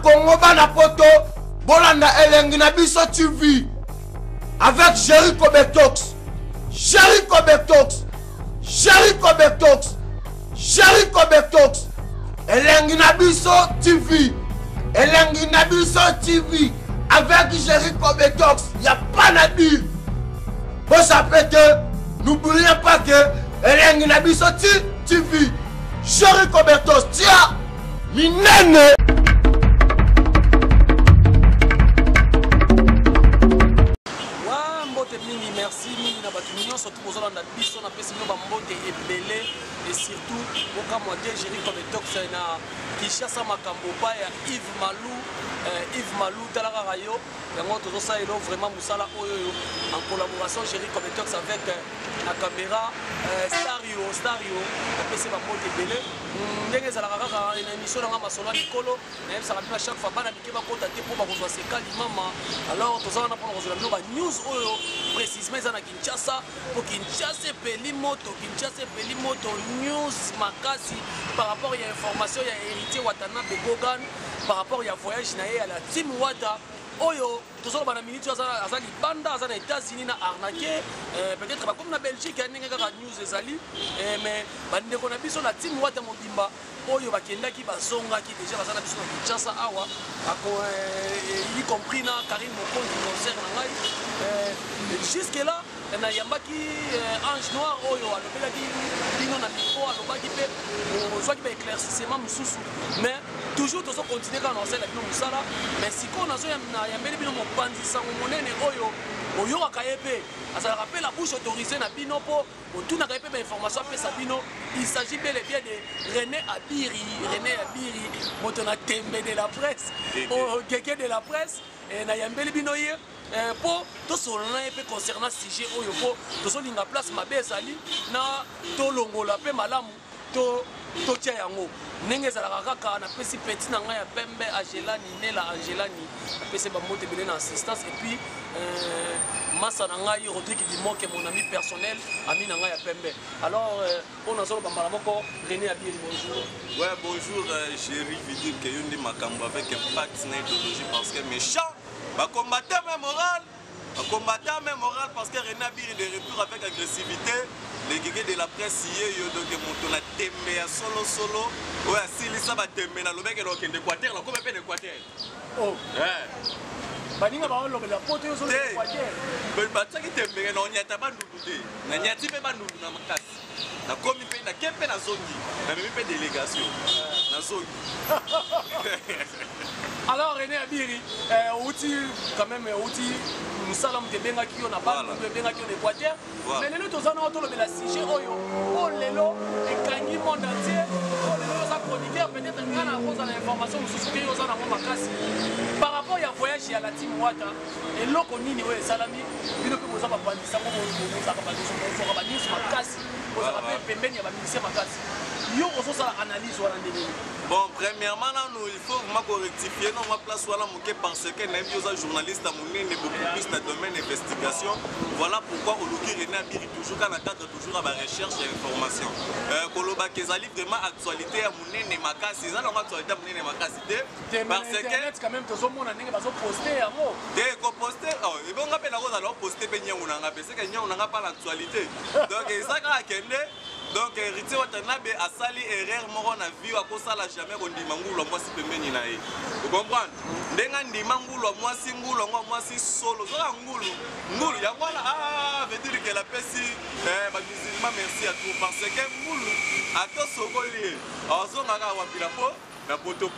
Congo bana poto bolanda elengi na biso TV avec Jericho Betox. Jericho Betox. Jericho Betox. Jericho Betox. Elengi na biso TV. Elengi na biso TV avec Jericho Betox. Y a pas à dire. Pour ça péter, n'oubliez pas que Elengi na biso TV. Jericho Betox. Tiens, minene. Merci, Mini Nabatunion, surtout pour la biso, on a fait sinon Bambote et Belé, et surtout, au cas moi, Jericho Betox, Kishasa Makambo, Yves Malou, Talara Rayo, et moi, tout ça, vraiment Moussala Oyo, en collaboration, Jericho Betox avec la caméra Stario, on a fait Bambote et Belé. Ndenge ezalaka kaka na émission na masolo likolo na yebisaka bino chaque fois bana mike bakota te mpo bakozwa sekali mama alors toza wana mpona kozela bino banews oyo précisement eza na Kinshasa po Kinshasa epeli moto news makasi par rapport ya information ya héritier Watanabe Gogan par rapport ya voyage na ye ya la team Wata oyo tozolo bana minute aza libanda aza na États-Unis na arnaqué peut-être comme na Belgique ya ndenge kaka news ezali mais bandeko na biso na team Wata mobimba oyo bakendaki bazongaki déjà baza na biso na Kinshasa awa y compris na Karim Mokondi concert na ngai jusque là na yambaki Ange Noir oyo alobelaki bino na micro alobaki pe ozwaki ba éclaircissement mususu mais toujours tozo continuer kaka na osala bino musala mais siko nazo na yambeli bino mopanzi sango monene oyo oyokaka ye mpe azalaka mpe la bouche autorisée na bino mpo otunaka ye mpe bainformation apesa bino. Il s'agit bel et bien de René Abiri moto na tembe de la presse keke de la presse na yambeli bino ye po tosolana ye mpe concernant sujet oyo po tozolinga place mabe ezali na tolongola mpe malamu totia yango ndenge ezalaka kaka napesi peti na ngai ya pembe Angelani apesi bamoto ebele na assistance et puis masa na ngai Rodrigue Dimoke mon ami personnel ami na ngai ya pembe. Alors on a solo bambala moko René Abiri bonjour. Ouais bonjour chéri vidéo que yonde makambo avec impact na idéologie parce que méchant ba combattant même moral parce que René Abiri de retour avec agressivité les guégués de la presse hier donc moto na tembe ya solo ouais silisa ba tembe na lobeke donc d'Équateur la comme peu d'Équateur. Oh ouais baninga ba olobela poto yo solo d'Équateur ben bataki tembe na onyata ba ndude na nyati pe ba ndudu na makasi na komi pe na kepe na zongi na même pe délégation na zongi. Alors René Abiri outi quand même outi musala mtebenga kiyo na ba mtebenga kiyo d'Équateur mais lelo tozana otolobela sujet oyo o lelo ekangi monde entier o lelo sa chroniqueur peut-être ngana koza na information mususu ke yozana mo makasi par rapport ya voyage ya la team Wata eloko nini oyo esalami bino pe boza babandisa mo boza ba news makasi boza ba pembeni ya ba ministère makasi yo kozosala analyse wana ndenge. Bon, premièrement, là, il faut vraiment rectifier ma place parce que nous sommes journalistes à beaucoup plus dans le domaine d'investigation. Voilà pourquoi Oluki René Abiri toujours quand toujours à la recherche et l'information. Koloba Kezali vraiment actualité à Mounene Makasi, c'est ça l'actualité à Mounene Makasi. Parce que quand même tous monde n'engage pas poster à mot. Dès qu'on poster, ils vont rappeler la chose alors poster peignant on a parce que on n'a pas l'actualité. Donc ça quand donc héritier Watanabe asali erreur moko na vie à cause la jamais kondima ngulu mwasi pembeni na ye. Vous comprenez? Ndenga ndima ngulu mwasi ngulu mwasi solo. So ngulu ya voilà veut dire que la pesi ba musulman merci à tout parce que ngulu ato sokoli azonga ka wapila po na poto.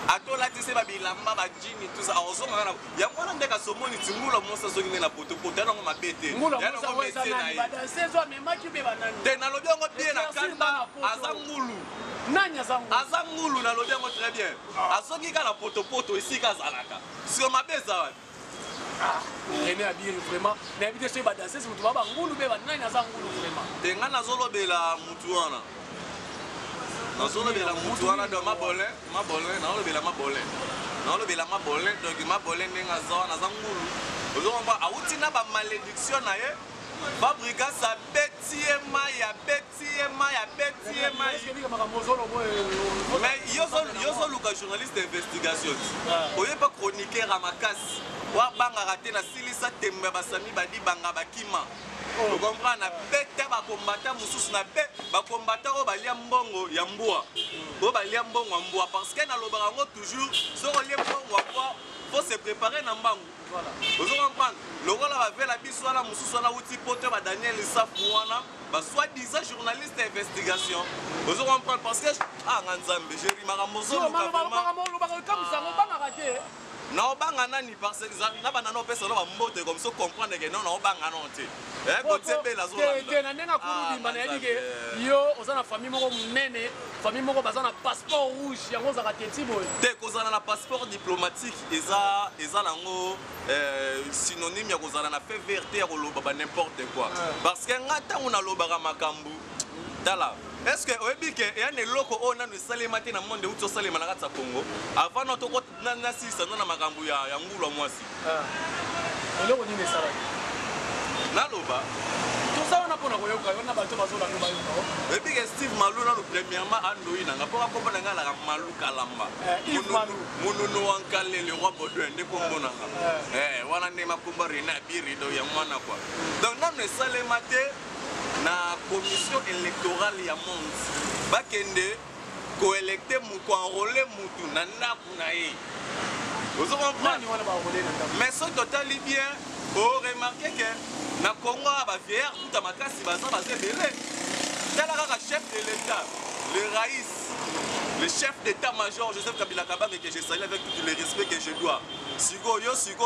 Ato la tise ba bilamba ba jini tout ça azonga na ya ngwana ndeka somoni tingulu mwasa zongi na poto na ngoma bete. Ya no mesi na ye. Ba saison mais maki be banani. Tena lo bien bien na kanda azangulu. Nani azangulu? Azangulu na lo bien très bien. Azongi ka la poto ici ka zalaka. Sur ma beza wa. René Abiri vraiment. Na habité so ba danser mutu ba ngulu be banani azangulu vraiment. Tenga na zolo bela mutu wana. Na zolo bela mutu wana de mabolin na lo bela mabolin. Na lo bela mabolin donc mabolin ndenga zo na zangulu. Ozomba awuti na ba malédiction na ye. Fabrikas a bêtiema, ya bêtiema. Mais yozo luka journaliste d'investigation. Oye pas chroniqueur à Makasi. Wa banga raté na silisa tembe basami badi banga bakima. Vous comprenez, na bête ba combattant mususu na bête ba combattant o balia mbongo ya mbwa. O balia mbongo mbwa parce que na lobarango toujours so olie mbongo mbwa faut se préparer na mbangu. Voilà. Vous comprenez, le rôle va faire la biso la mususu na uti pote ba Daniel Safouana, ba soi-disant journaliste d'investigation. Vous comprenez parce que nganzambe jéri maramozo non banga nani parce que na banano pesa no mbote comme ça comprendre que non banga non te côté bela zo na nenga kurudi bana yike yo ozana famille moko munene famille moko bazana passeport rouge yango za kateti boy te kozana na passeport diplomatique eza nango synonyme ya kozana na fait vérité ya koloba ba n'importe quoi parce que ngata on a lobaka makambu tala. Est-ce que oyebi ke ya ne loko o nanu salema te na monde uto salema na kata Congo avant notre côté na sisa na makambu ya ngulu mwasi eloko ni mesala na loba tout ça on a pona koyoka yona bato bazola no bayoka oyebi ke Steve Malou na premièrement andoi na ngapo ko bona ngala ka Malou Kalamba mununu wankale le roi Baudouin de Congo na wana ne makumba rena birido ya mwana kwa donc nanu salema te na commission électorale ya monde bakende ko électer mu ko enrôler mutu na ndaku na ye vous comprenez mais ce total bien au remarquer que na Congo ba vieillard tout makasi baza belé tala ka chef de l'état le chef d'état-major Joseph Kabila Kabambe que je salue avec tout le respect que je dois. Sigo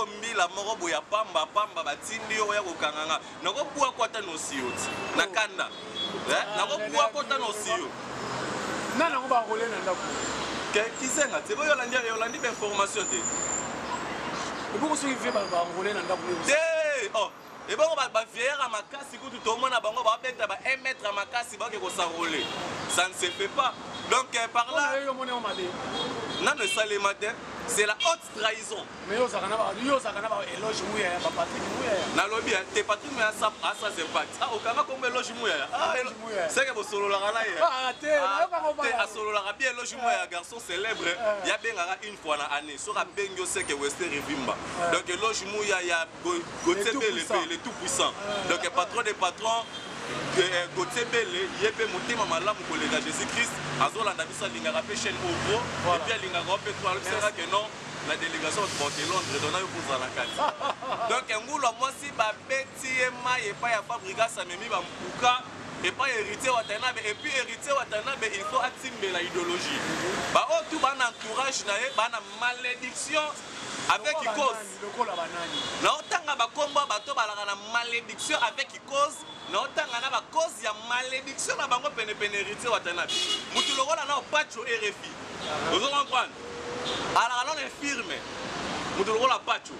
mbila morobo ya pamba batindi oya kokanganga. Nako kuwa kwata no siyo. Nakanda. Nako kuwa kwata no siyo. Nana ko ba rolé na ndako. Kisenga, c'est boyo landi information te. Et pourquoi ce fait ba rolé na ndako? Oh. Et bon, ba vieillard à makasi kutu tout le monde a bango ba beta ba 1 mètre à makasi ba ke ko s'enrôler. Ça ne se fait pas. Donc par là non le salé matin c'est la haute trahison. Mais yo zakana ba éloge muya ba Patrick muya. Na lobby te Patrick muya ça c'est pas. Ah okanga comme éloge muya. C'est que bo solo la la ya. Ah te a solo la bien éloge muya garçon célèbre. Ya bengara une fois na année. So ka bengyo c'est que Wester Rivimba. Donc éloge muya ya Gotebe le tout puissant. Donc patron des patrons Gauthier Bele, Yebe Motema Malamu collègue Jésus-Christ, Azolanda Bisa Lingara chaîne au gros, et puis Lingara Petro, c'est que non, la délégation de Londres, donna yo pour la carte. Donc Ngoulo moi si ba betiema et pas ya Fabrikas Samemi ba Mpuka et pas héritier Watanabe et puis héritier Watanabe il faut activer la idéologie. Ba o tout ban entourage na e ba na malédiction avec qui cause. Non tanga ba komba bato balaka na malédiction avec qui cause. Non tanga na ba cause ya malédiction na bango pene héritier Watanabe. Mutu lokola na pacho RFI. Vous comprenez? Alors on infirme. Mutu lokola pacho.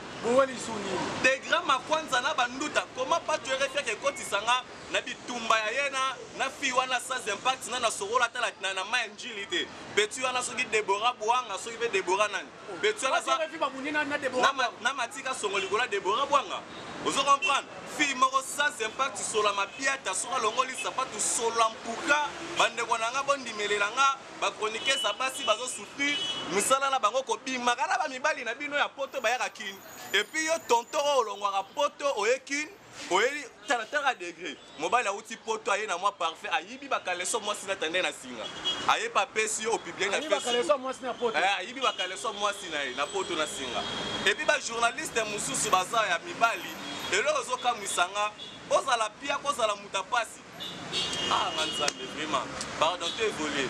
Des grands makwanza na banduta comment pacho RFI ke kotisanga na bitumba ya yena na fi wana sans impact na sorola tala na manjilité. Betu wana soki Deborah Bwanga soki be Deborah nani. Betu wana na matika songoli kola Deborah Bwanga. Vous comprenez? Fi moko sans impact sur la mapiata sur longoli sapatu sola mpuka bande konanga bondi melelanga ba chroniquer sa basi bazo soutenir musala na bango ko bima kala ba mibali na bino ya poto ba yaka kin et puis yo tonto olongwa poto oyekin oyeli tala degré mobile outi poto aye na moi parfait ayibi bakaleso moi sina tande na singa aye pa pesi yo publier na Facebook ayibi bakaleso moi sina na poto na singa et puis ba journaliste mususu baza ya mibali et là ozoka misanga ozala pia kozala mutapasi manzambe vraiment pardon te voler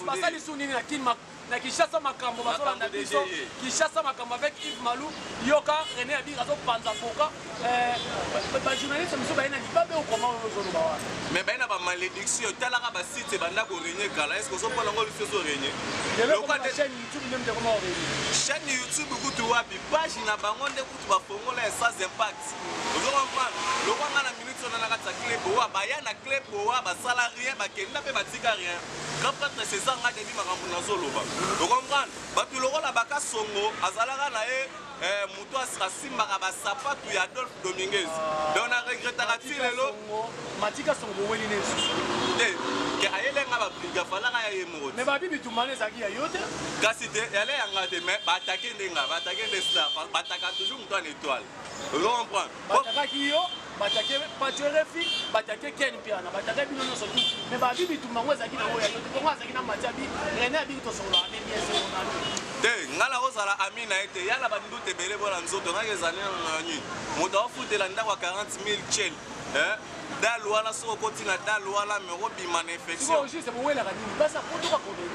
basali sunini na kinma na Kishasa makambo bazolanda biso Kishasa makambo avec Yves Malou yoka René Abi azo panza foka ba journaliste muso baina ni babe okoma ozolo bawa mais baina ba malédiction talaka ba site banda ko régner kala est-ce que so pona ngolo fiso régner le quoi de chaîne YouTube même de comment régner chaîne YouTube kutu wapi page na bango nde kutu ba fongola sans impact ozo comprendre le quoi na minute na kata clip wa baya na clip wa ba salarié ba kenda pe ba tika rien quand prêtre César nga debi makambo na zolo ba vous comprenez bato lokola baka songo azalaka na ye moto asimbaka basapatu ya Adolphe Dominguez donc na regretaka ti lelo matika songo weli ne te ke ayelenga babriga falaka ya ye moko mais babi bitumane ezalaki ya yo te kasi te yale yanga te mais baatake ndenga baatake nde star bataka toujours moto ana étoile vous comprenez batakaki yo batake Patiorefi batake Ken Piana batake bino nyonso tu mais babi bitumango ezalaki nango ya yo te bongo azalaki na matiabi René abiki tosolola ne biese te ngala ozala ami na ye te yala bandute ebele mpona nzoto ngaki ezali nani moto afutela ndako ya 40 000 chel dal wana soki okoti na dal wana me okobima na infection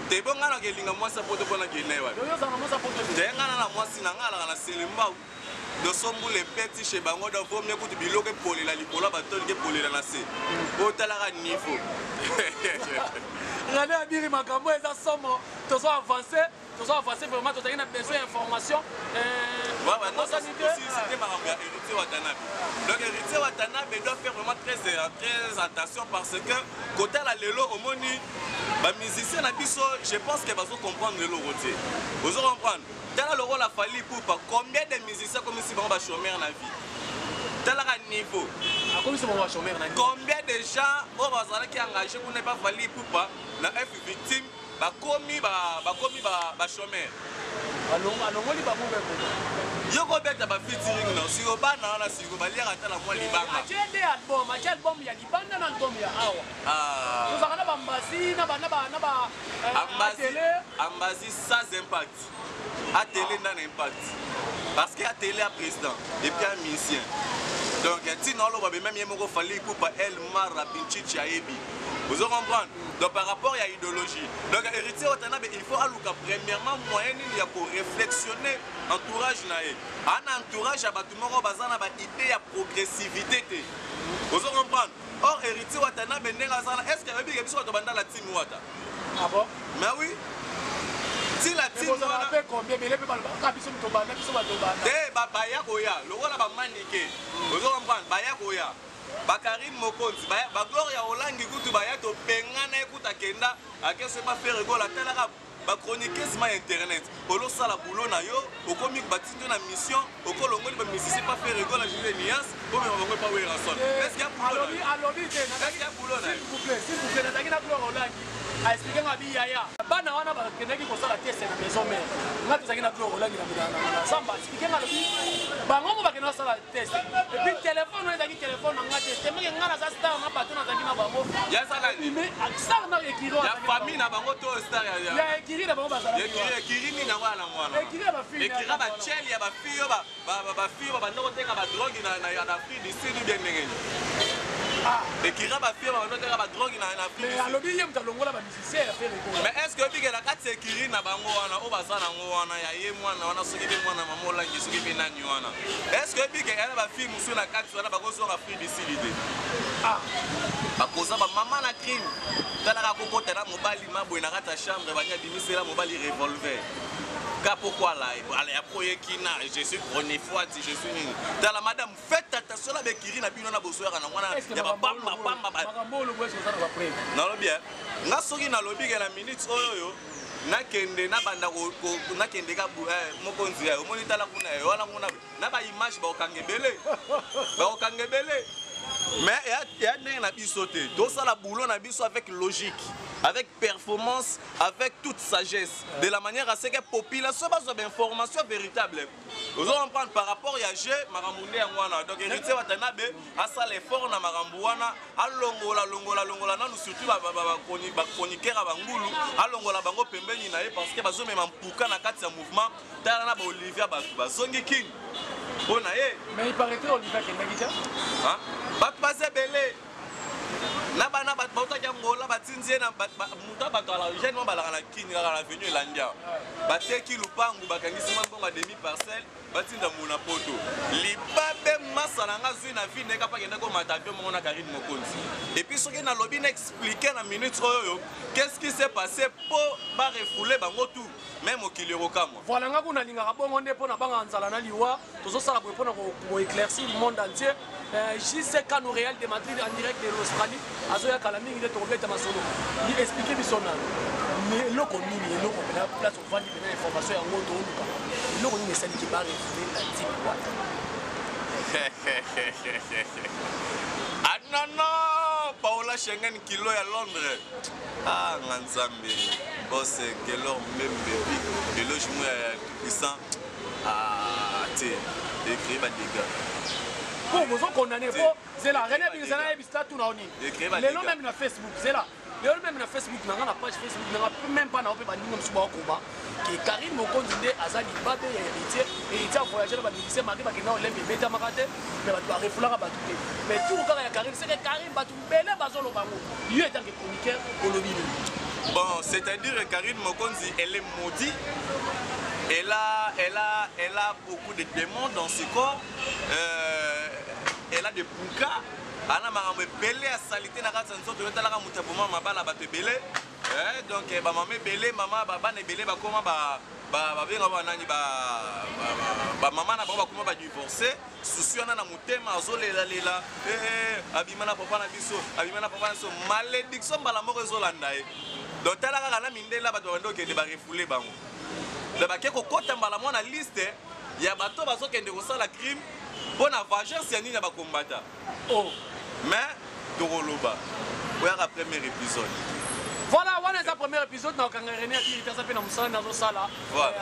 te bo ngana okelinga mwasi apoto mpona kene wapi te ngana na mwasi na ngalaka na selembau dosombula epeti chez bango donc vaut mieux kutu biloko epolela likolo batoliki epolela na se otalaka niveau ngane abiri makambo eza somo tozo avancer vraiment tozalaki na besoin d'information c'était makambo ya Héritier Watanabe donc Héritier Watanabe doit faire vraiment très attention parce que kotala lelo omoni bamusicien na biso je pense que bazo comprendre lelo rotier ozo comprendre tala le rôle a fallu pour combien de musiciens comme si bango ba chômeur na vie tala ka niveau combien de gens au bazalaki engagé pour ne pas fallu pour pas na F victime bakomi ba chômeur alongoli bango yoko beta ba featuring na siko bana na siko baliaka tala mwa libanga achende album ya libanda na album ya awa tozaka na bambasi na ba ambazi sans impact à télé dans l'impact parce que à télé à président et puis à musicien donc sinon on même yemoko fallait pour pas elle mara pinchichi ayebi vous comprenez donc par rapport à l'idéologie donc Héritier Watanabe il faut aluka premièrement moyen il y a pour réflexionner entourage nae un entourage à batumoko bazana ba idée ya progressivité te vous comprenez or Héritier Watanabe ndenga zana est-ce que yebi biso to banda la team wata ah bon mais oui si la team wana pe combien mais les pe ba biso to banda te ba ya koya lokola ba manike vous comprenez ba ya koya Bakarim Mokonzi ba Gloria Olangi kutu ba ya to pengana ekuta kenda akese ba faire rigolo atalaka ba chroniqueuse ma internet polo sala boulot na yo okomi batito na mission okolongoli ba musicien pas faire rigolo Julien Nias comme on va pas wera son est-ce qu'il y a boulot alobi te est-ce qu'il y a boulot s'il vous plaît nataki na Gloria Olangi a expliqué nga bi yaya bana wana ba kendaki ko sala test na maison mère nga tozaki na Gloria Olangi na samba expliqué nga lobi bango mo ba kena sala test et puis téléphone on ezaki téléphone na nga test mais nga na sa star na bato na zaki na bango ya sala mais star na ekiro ya famille na bango to star ya ekiri na bango bazala ekiri ni na wana mwana ekiri ba fille ekiri ba chel ya ba fille ba fille ba ndoko tenga ba drogue na Afrique du Sud bien ngeni ekiri ba fille ba ndoko tenga ba drogue na Afrique mais alobi yem talongola ba musicien ya faire école mais est-ce que bigela kati ekiri na bango wana o bazana ngo wana ya ye mwana wana soki be mwana mamola ngi soki be nani wana est-ce que bigela ba fille musu na kati wana bakoso na Afrique du Sud bakoza ba mama na crime talaka kokota na mobali mabwe na kata chambre banya bimisela mobali revolver ka pourquoi là ya proye kina je suis première fois si je suis dans la madame faites attention la bekiri na bino na bosoya na mwana ya ba bamba makambo bweso za ba prime na lobi nga soki na lobi ke na minutes oyo nakende na banda ko nakende ka mokonzi ya omoni tala kuna yo wana kuna na ba image ba okangebele mais il y a ndenge na biso te tosala boulot na biso avec logique avec performance avec toute sagesse de la manière à ce que population base d'information véritable vous allez prendre par rapport à G makambu ngwana donc Héritier Watanabe asala effort na makambu wana alongola nanu surtout ba chroniqueur ba ngulu alongola bango pembeni na ye parce que bazo mema mpuka na kati ya mouvement tala na ba Olivier bazongi king bona ye mais il paraît que Olivier Kendakija hein bat passer belé na bana bat bautaki ngola batinzie na muta bato ala jeune mo balaka na kini kaka na venue elandia bateki lupangu bakangisi mwa bonga demi parcelle batinda mona poto libabe masala nga zui na vie neka pa kenda ko matavio mo na Karine Mokonzi et puis soki na lobby na expliquer na minute oyo qu'est-ce qui s'est passé pour ba refouler bango tout même au kilero kama voilà nga kuna linga bongo nde pona banga nzala na liwa tozo sala boye pona ko éclaircir le monde entier JC Kano Real de Madrid en direct de l'Australie azoya kala mingi de tobeta masolo ni expliquer bisona mais eloko nini eloko pena place ovandi pena information yango tooluka eloko nini esaliki barefule na tipe wata ah non non Paola Schengen kilo ya Londres ah nganzambe boss Kelor Membe éloge moi tout puissant ah té écrit ba dégâts pour vous condamner pour Zela René Bizana et Bista tout naoni les noms même na Facebook Zela les noms même na Facebook na page Facebook na même pas na ope ba ndingo msuba koba que Karim Mokonzi nde azali babe ya héritier et il a voyagé dans lycée Marie bakena olembe beta makate mais ba refulaka ba tout mais tout quand ya Karim c'est que Karim ba tout belé bazolo bango lui étant que chroniqueur olobini bon c'est-à-dire que Karim Mokonzi elle est maudite. Elle a beaucoup de démons dans ce corps. Elle a des poukas. Elle a belé à salité na kati nzoto yo talaka muta pour mama bala ba te belé. Donc ba maman belé maman baba ne belé ba koma ba benga ba nani ba maman na ba koma ba divorcer. Souci na mutema azolela lela. Abima na papa na biso, abima na papa na so malédiction bala moko ezolanda e. Donc talaka kana mindela ba dondo ke de ba refoulé bango. Le baquet kokota mbala mona liste ya bato bazokende kosala crime pona vengeance ya nini ya bakombata oh mais tokoloba oya premier épisode voilà wana za premier épisode na okanga René ati tasa pe na musala nazo sala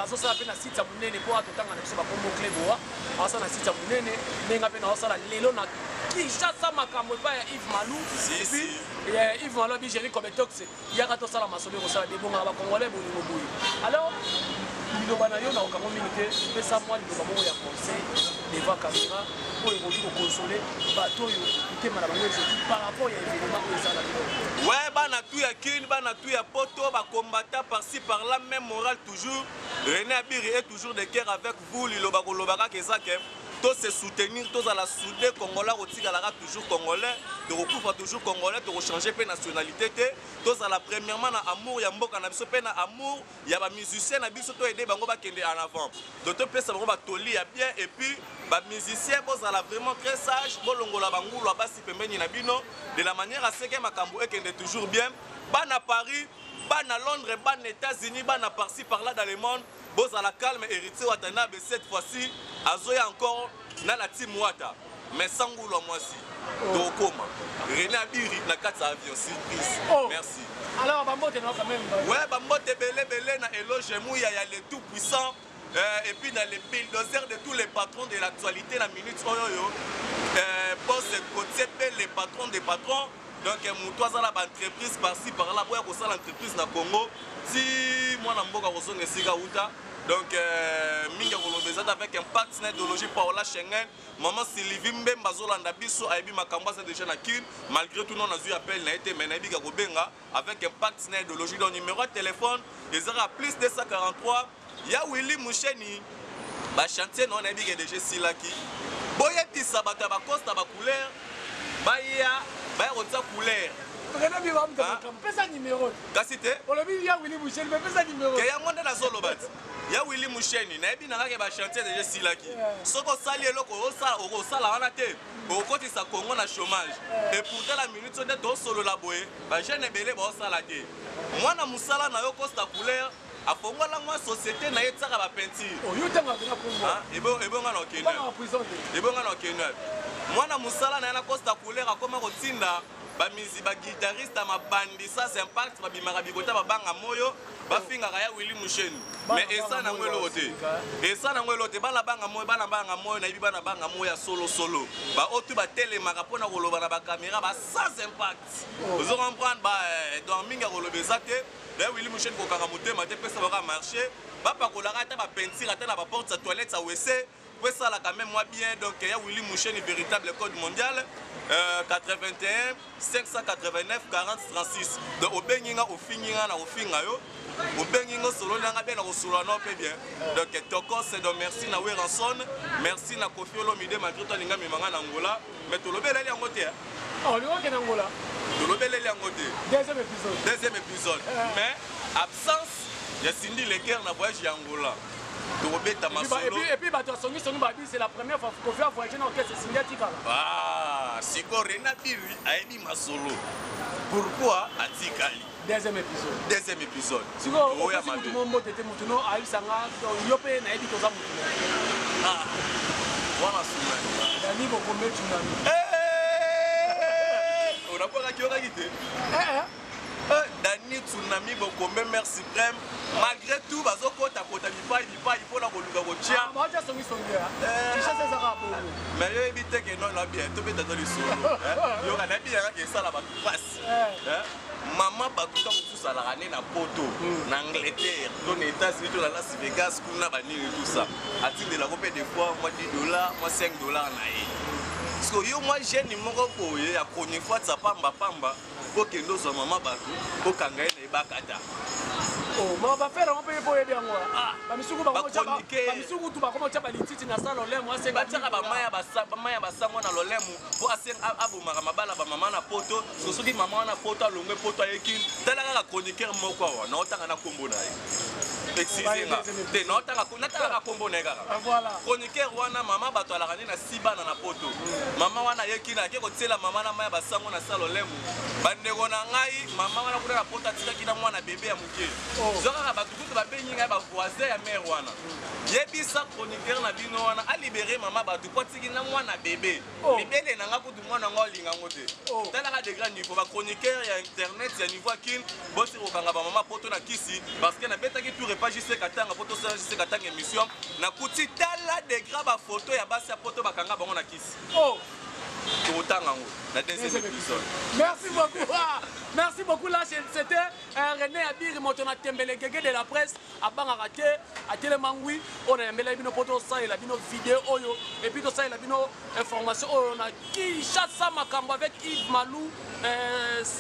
azosala pe na site ya munene po atotanga na biso ba kombo club wa asa na site ya munene nenga pe na osala lelo na Kinshasa makambo pa ya Yves Malou si Yves Malou bi Jerry Kobetox yaka to sala masobe ko sala debonga ba congolais bolingo boyi alors liloba na yo na okango mingi te pesa mwa liloba moko ya conseil devant caméra oyo ekoki kokonsole bato oyo mitema na bango ezoti par rapport ya événement oyo ezala lelo ouais bana tout ya kini bana tout ya poto bakombata par-ci par-là même moral toujours René Abiri est toujours de cœur avec vous liloba kolobaka kezake tous se soutenir, tous à la soudée congolais, toujours congolais, de recouvrir toujours congolais, de changer de nationalité, tous à la premièrement amour, il y a un amour, il y a des musiciens, il y a des bango qui en avant. D'autres personnes vont toli bien et puis les musiciens sont vraiment très sages, de la manière à ce que Makambo est toujours bien. Ban à Paris, ban à Londres, ban aux États-Unis, ban à par-ci par-là dans le monde. Boz à la calme, héritier Watanabe cette fois-ci, Azoya encore dans la team Wata. Mais sans goulot moi si. Tokoma. René Abiri, la 4 avion surprise. Merci. Alors, Bambote non quand même. Ouais, Bambote belé na éloge mouya, il y a les tout puissants. Et puis dans les bulldozers de tous les patrons de l'actualité, la minute oyoyo. Boss côté les patrons des patrons. Donc, moi, j'ai l'entreprise par-ci, par-là, pour que l'entreprise na Congo. Si moi, je suis donc, mingi avec un partenaire idéologie Paola Schengen, maman Sylvie Mbemba Zolanda Biso, Aibi Makamba, c'est déjà na kin, malgré tout, non, on a eu appel, na été, mais Naibi Gagobenga, avec un partenaire idéologie, donc numéro de téléphone, ils aura plus de 243, il y a Willy Moucheni, bah chantier, non, Naibi déjà Silaki, Boyeti Sabata, bah costa, bah couleur, bah ya, bah rota couleur. René Biram de pesa numéro. Kasite? On l'a vu il y a Willy Moucheni, mais pesa numéro. Que ya monde na solo bat. Ya Willy Moucheni, na ebi na ka ba chantier déjà Silaki. Soko sali eloko o sala wana te. Au côté sa Congo na chômage. Et pourtant la minute on est dans solo la boye. Ba jeune belé ba sala te. Moi na musala na yo costa couleur. Afongola moi société na yetsaka ba peinture. Oh yo tanga bina Congo. Ah, ebo nga na Kenya. Ebo nga na Kenya. Moi na musala na costa couleur akoma kotinda. Ba musique ba guitariste ma bandi ça c'est impact ba bimaka bikota ba banga moyo ba finga ya Willy Moucheni mais esa na ngwelo ote esa na ngwelo ote bana banga moyo na ibi bana banga moyo solo ba otu ba telemaka pona koloba na ba caméra ba sans impact vous comprendre ba dans minga kolobeza te ba Willy Moucheni ko kanga motema te pesa ba marcher ba pakolaka ta ba peinture ta na ba porte sa toilette sa WC ouais ça là quand même moi bien donc il y a Willy Moucheni véritable code mondial 81 589 40 36 donc au benginga au finginga na au finga yo au benginga solo nanga bien au solo no pe bien donc toko c'est donc merci na Weranson merci na Kofi Olomide malgré toi ninga mimanga na Angola mais to lobela li angote oh lo ke na Angola to lobela li angote deuxième épisode mais absence ya Cindy Leker na voyage ya Angola. Et puis, c'est la première fois qu'on fait voyager dans le orchestre Singatika. Ah, c'est quoi René Abiri, Aibi Masolo. pourquoi atikali deuxième épisode si oya mabe mo tete mutuno aisanga yo pe na ebi toza mutuno wana suma dani bokombe tsunami on a pas la qualité Dani Tsunami Bokombe Mère Suprême malgré tout bazo kota bipai pour la koluka kotia bacha songi songia kisha sasa kapo mais yo ebite que non la bien to beta dans le solo yo kana bien ka ça la ba face maman batuka mususa la rane na poto na Angleterre ton États-Unis to la Las Vegas kuna ba nini tout ça atinde la copé des fois moi $10 moi $5 na ye parce que yo moi jeune moko boye ya konye fois ça pamba pour que nous sommes maman batu pour kanga na ibakata oh ma ba faire on peut boye bien moi ba misuku ba ko chaba ba misuku tu ba ko chaba lititi na sala ole moi c'est ba taka ba maya basango na lolemu pour asen abumaka mabala ba mama na poto soki mama na poto alongwe poto ayeki tala kaka chroniqueur moko wa na otanga na kombo na ye excisenga te na otanga na kombo na kaka voilà chroniqueur wana mama bato alakani na sibana na poto mama wana yeki na ke kotela mama na maya basango na sala olemu bandeko na ngai mama wana kuna na poto atikaki na mwana bebe ya muke zokaka bato kutu babengi ngai bavoisin ya mare wana yebisa chroniqueur na bino wana alibere mama bato po atiki na mwana bebe libele na nga kutu mwana ngo alinga ngo te talaka de grand niveau bachroniqueur ya internet ya niveau akine bosi kokanga bamama poto na kisi parce que nabetaki tour epa jise katanga poto sala jise katanga émission nakuti tala de grand bafoto ya basi ya poto bakanga bango na kisi la deuxième épisode. Merci beaucoup. Là, c'était René Abir, mon tembele gege de la presse, à Bangarate, à Télémangoui. On a mis la photo, ça, il a mis nos vidéos, et puis tout ça, il a mis nos informations. On a qui chasse Makambo avec Yves Malou,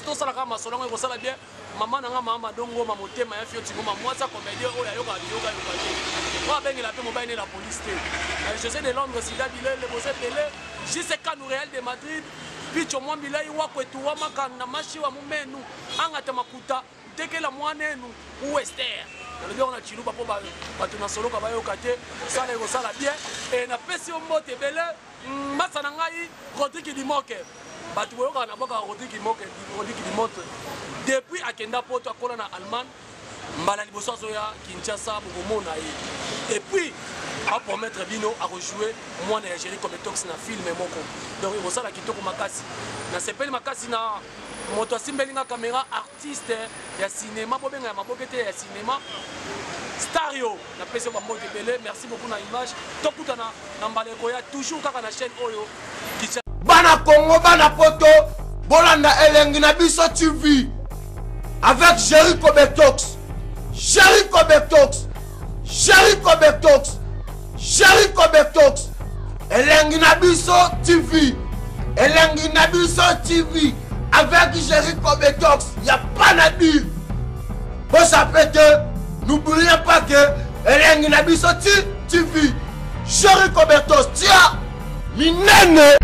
tout ça, la gamme, selon et ça, bien. Maman n'a pas dongo, ma moté, ma fille, tu m'as moi, ça, comédie, oh, yoga, moi, ben, il a fait mon bain la police. Je sais de Londres, si Dabilé, le Bosé Pelé. Jiseka nu Real de Madrid picho mwambila iwako etu wa makana mashi wa mumenu angata makuta tekela mwanenu uwester nalobia on a chiluba po bato na solo ka bayo kate sala ego sala bien et na pesi ombote bele masa na ngai Rodrigue Dimoke bato boyo kana boka Rodrigue Dimoke depuis akenda poto akola na Allemagne mbala liboso azoya Kinshasa bokomona ye et puis à promettre bino à rejouer moi na Géry Kobetox na film moko donc il ça la kitoko makasi na sepeli makasi na moto asimbelinga caméra artiste ya cinéma bobenga ya mabokete ya cinéma Stario na pese ba mode belé merci beaucoup na image tokuta na mbaleko ya toujours kaka na chaîne oyo bana Congo bana poto bolanda elengi na biso TV avec Géry Kobetox Géry Kobetox elengi na biso TV avec Géry Kobetox y a pas na dire bon ça fait que n'oubliez pas que elengi na biso TV Géry Kobetox tia minene